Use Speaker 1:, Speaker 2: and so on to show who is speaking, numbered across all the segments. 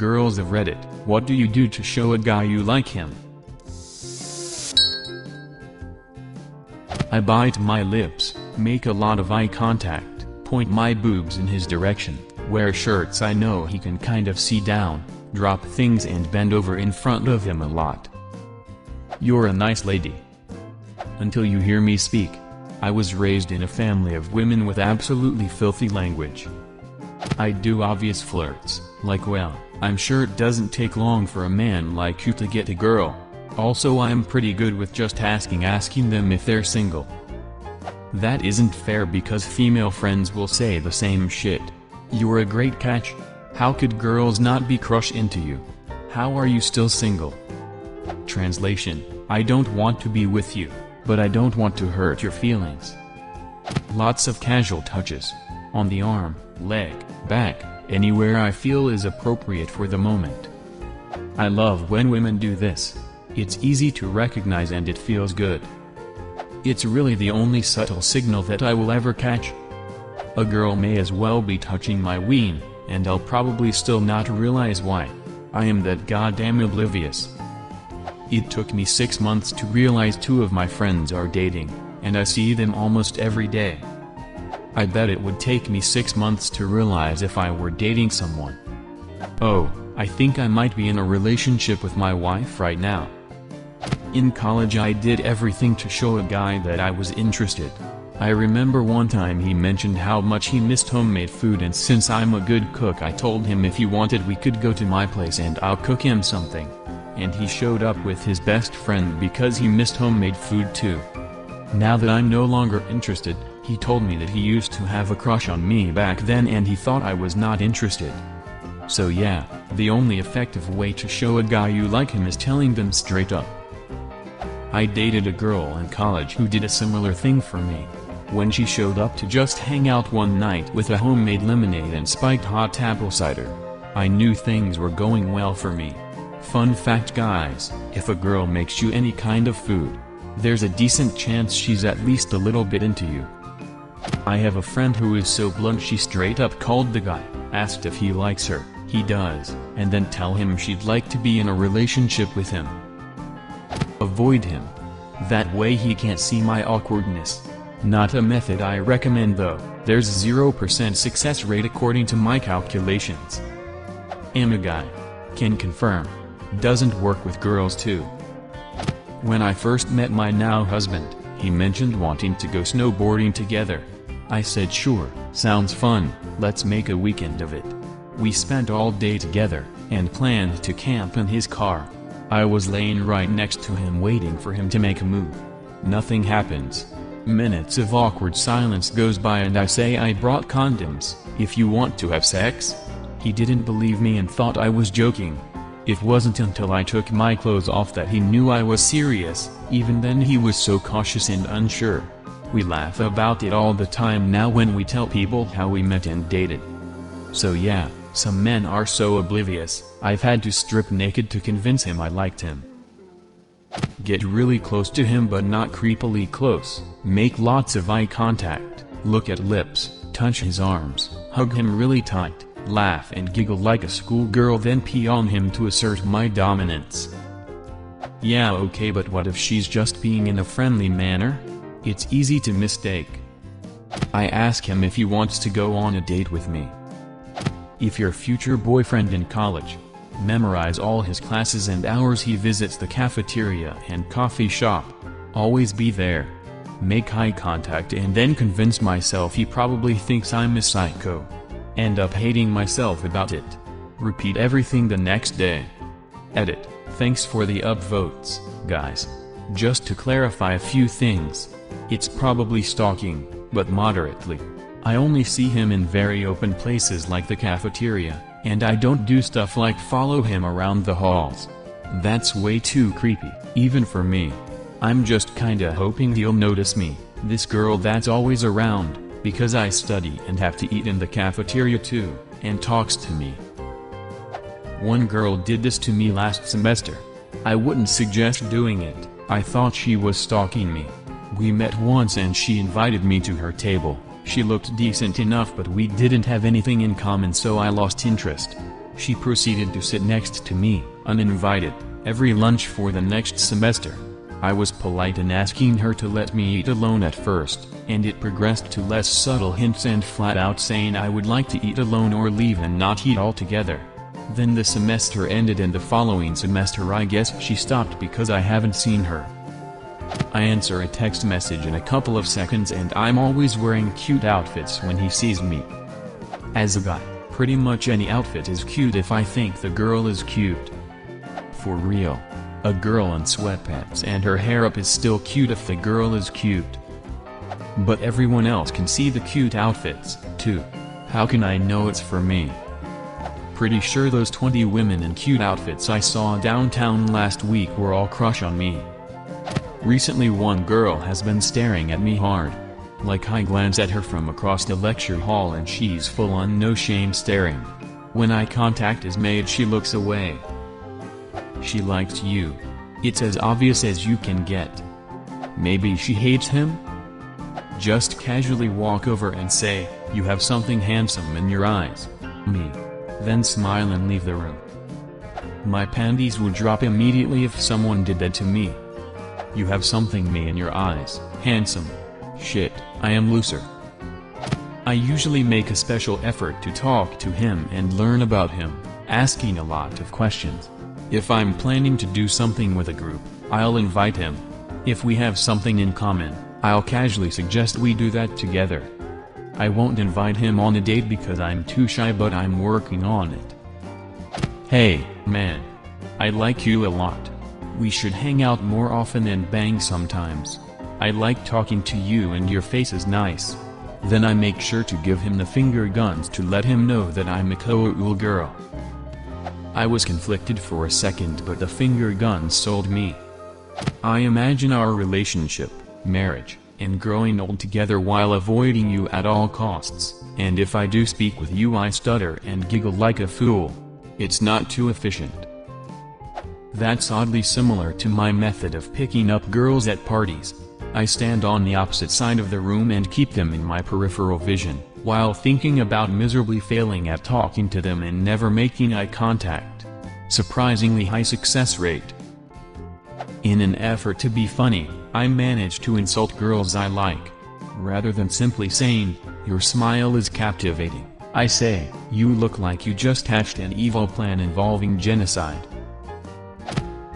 Speaker 1: Girls of Reddit, what do you do to show a guy you like him? I bite my lips, make a lot of eye contact, point my boobs in his direction, wear shirts I know he can kind of see down, drop things and bend over in front of him a lot. You're a nice lady. Until you hear me speak. I was raised in a family of women with absolutely filthy language. I do obvious flirts, like well, I'm sure it doesn't take long for a man like you to get a girl. Also I'm pretty good with just asking them if they're single. That isn't fair because female friends will say the same shit. You're a great catch. How could girls not be crushed into you? How are you still single? Translation: I don't want to be with you, but I don't want to hurt your feelings. Lots of casual touches. On the arm, leg, back, anywhere I feel is appropriate for the moment. I love when women do this. It's easy to recognize and it feels good. It's really the only subtle signal that I will ever catch. A girl may as well be touching my ween, and I'll probably still not realize why. I am that goddamn oblivious. It took me 6 months to realize 2 of my friends are dating, and I see them almost every day. I bet it would take me 6 months to realize if I were dating someone. Oh, I think I might be in a relationship with my wife right now. In college I did everything to show a guy that I was interested. I remember one time he mentioned how much he missed homemade food, and since I'm a good cook I told him if he wanted we could go to my place and I'll cook him something. And he showed up with his best friend because he missed homemade food too. Now that I'm no longer interested, he told me that he used to have a crush on me back then and he thought I was not interested. So yeah, the only effective way to show a guy you like him is telling them straight up. I dated a girl in college who did a similar thing for me. When she showed up to just hang out one night with a homemade lemonade and spiked hot apple cider, I knew things were going well for me. Fun fact guys, if a girl makes you any kind of food, there's a decent chance she's at least a little bit into you. I have a friend who is so blunt she straight up called the guy, asked if he likes her, he does, and then tell him she'd like to be in a relationship with him. Avoid him. That way he can't see my awkwardness. Not a method I recommend though, there's 0% success rate according to my calculations. Am a guy. Can confirm. Doesn't work with girls too. When I first met my now husband, he mentioned wanting to go snowboarding together. I said sure, sounds fun, let's make a weekend of it. We spent all day together, and planned to camp in his car. I was laying right next to him waiting for him to make a move. Nothing happens. Minutes of awkward silence goes by and I say I brought condoms, if you want to have sex? He didn't believe me and thought I was joking. It wasn't until I took my clothes off that he knew I was serious, even then he was so cautious and unsure. We laugh about it all the time now when we tell people how we met and dated. So yeah, some men are so oblivious, I've had to strip naked to convince him I liked him. Get really close to him but not creepily close, make lots of eye contact, look at lips, touch his arms, hug him really tight. Laugh and giggle like a schoolgirl, then pee on him to assert my dominance. Yeah okay, but what if she's just being in a friendly manner? It's easy to mistake. I ask him if he wants to go on a date with me. If your future boyfriend in college, memorize all his classes and hours he visits the cafeteria and coffee shop. Always be there. Make eye contact and then convince myself he probably thinks I'm a psycho. End up hating myself about it. Repeat everything the next day. Edit. Thanks for the upvotes, guys. Just to clarify a few things. It's probably stalking, but moderately. I only see him in very open places like the cafeteria, and I don't do stuff like follow him around the halls. That's way too creepy, even for me. I'm just kinda hoping he'll notice me, this girl that's always around, because I study and have to eat in the cafeteria too, and talks to me. One girl did this to me last semester. I wouldn't suggest doing it, I thought she was stalking me. We met once and she invited me to her table. She looked decent enough but we didn't have anything in common so I lost interest. She proceeded to sit next to me, uninvited, every lunch for the next semester. I was polite in asking her to let me eat alone at first, and it progressed to less subtle hints and flat out saying I would like to eat alone or leave and not eat altogether. Then the semester ended and the following semester I guess she stopped because I haven't seen her. I answer a text message in a couple of seconds and I'm always wearing cute outfits when he sees me. As a guy, pretty much any outfit is cute if I think the girl is cute. For real. A girl in sweatpants and her hair up is still cute if the girl is cute. But everyone else can see the cute outfits, too. How can I know it's for me? Pretty sure those 20 women in cute outfits I saw downtown last week were all crush on me. Recently one girl has been staring at me hard. Like I glance at her from across the lecture hall and she's full on no shame staring. When eye contact is made she looks away. She likes you. It's as obvious as you can get. Maybe she hates him? Just casually walk over and say, "You have something handsome in your eyes." Me. Then smile and leave the room. My panties would drop immediately if someone did that to me. You have something me in your eyes, handsome. Shit, I am looser. I usually make a special effort to talk to him and learn about him, asking a lot of questions. If I'm planning to do something with a group, I'll invite him. If we have something in common, I'll casually suggest we do that together. I won't invite him on a date because I'm too shy, but I'm working on it. Hey, man. I like you a lot. We should hang out more often and bang sometimes. I like talking to you and your face is nice. Then I make sure to give him the finger guns to let him know that I'm a cool girl. I was conflicted for a second, but the finger guns sold me. I imagine our relationship, marriage, and growing old together while avoiding you at all costs, and if I do speak with you I stutter and giggle like a fool. It's not too efficient. That's oddly similar to my method of picking up girls at parties. I stand on the opposite side of the room and keep them in my peripheral vision, while thinking about miserably failing at talking to them and never making eye contact. Surprisingly high success rate. In an effort to be funny, I manage to insult girls I like. Rather than simply saying, "Your smile is captivating," I say, "You look like you just hatched an evil plan involving genocide."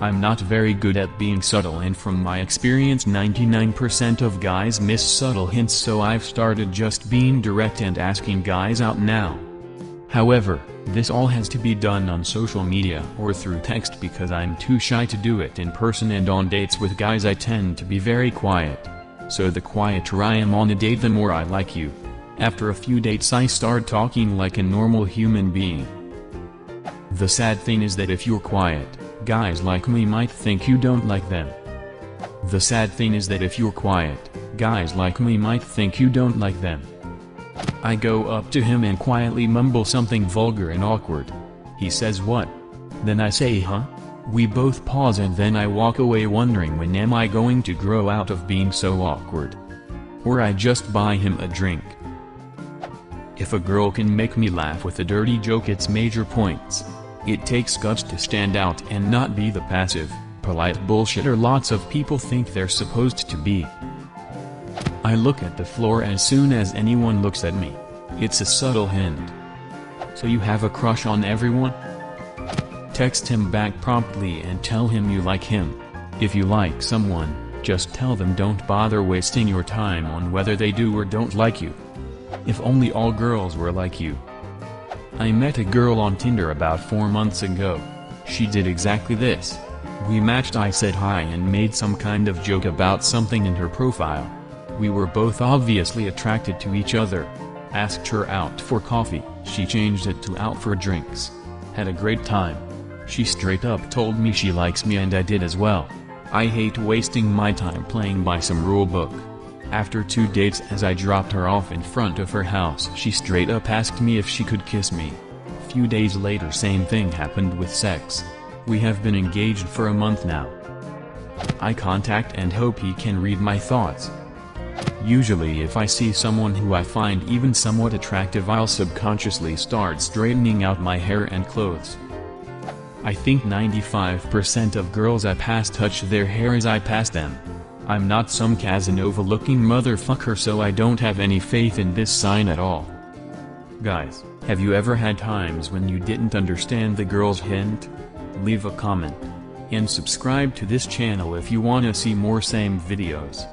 Speaker 1: I'm not very good at being subtle, and from my experience 99% of guys miss subtle hints, so I've started just being direct and asking guys out now. However, this all has to be done on social media or through text because I'm too shy to do it in person, and on dates with guys I tend to be very quiet. So the quieter I am on a date, the more I like you. After a few dates I start talking like a normal human being. The sad thing is that if you're quiet, guys like me might think you don't like them. The sad thing is that if you're quiet, guys like me might think you don't like them. I go up to him and quietly mumble something vulgar and awkward. He says, "What?" Then I say, "Huh?" We both pause and then I walk away wondering, when am I going to grow out of being so awkward? Or I just buy him a drink. If a girl can make me laugh with a dirty joke, it's major points. It takes guts to stand out and not be the passive, polite bullshitter lots of people think they're supposed to be. I look at the floor as soon as anyone looks at me. It's a subtle hint. "So you have a crush on everyone?" Text him back promptly and tell him you like him. If you like someone, just tell them don't bother wasting your time on whether they do or don't like you. If only all girls were like you. I met a girl on Tinder about 4 months ago. She did exactly this. We matched, I said hi and made some kind of joke about something in her profile. We were both obviously attracted to each other. Asked her out for coffee, she changed it to out for drinks. Had a great time. She straight up told me she likes me and I did as well. I hate wasting my time playing by some rule book. After 2 dates, as I dropped her off in front of her house, she straight up asked me if she could kiss me. Few days later same thing happened with sex. We have been engaged for a month now. Eye contact and hope he can read my thoughts. Usually if I see someone who I find even somewhat attractive, I'll subconsciously start straightening out my hair and clothes. I think 95% of girls I pass touch their hair as I pass them. I'm not some Casanova-looking motherfucker, so I don't have any faith in this sign at all. Guys, have you ever had times when you didn't understand the girl's hint? Leave a comment. And subscribe to this channel if you wanna see more same videos.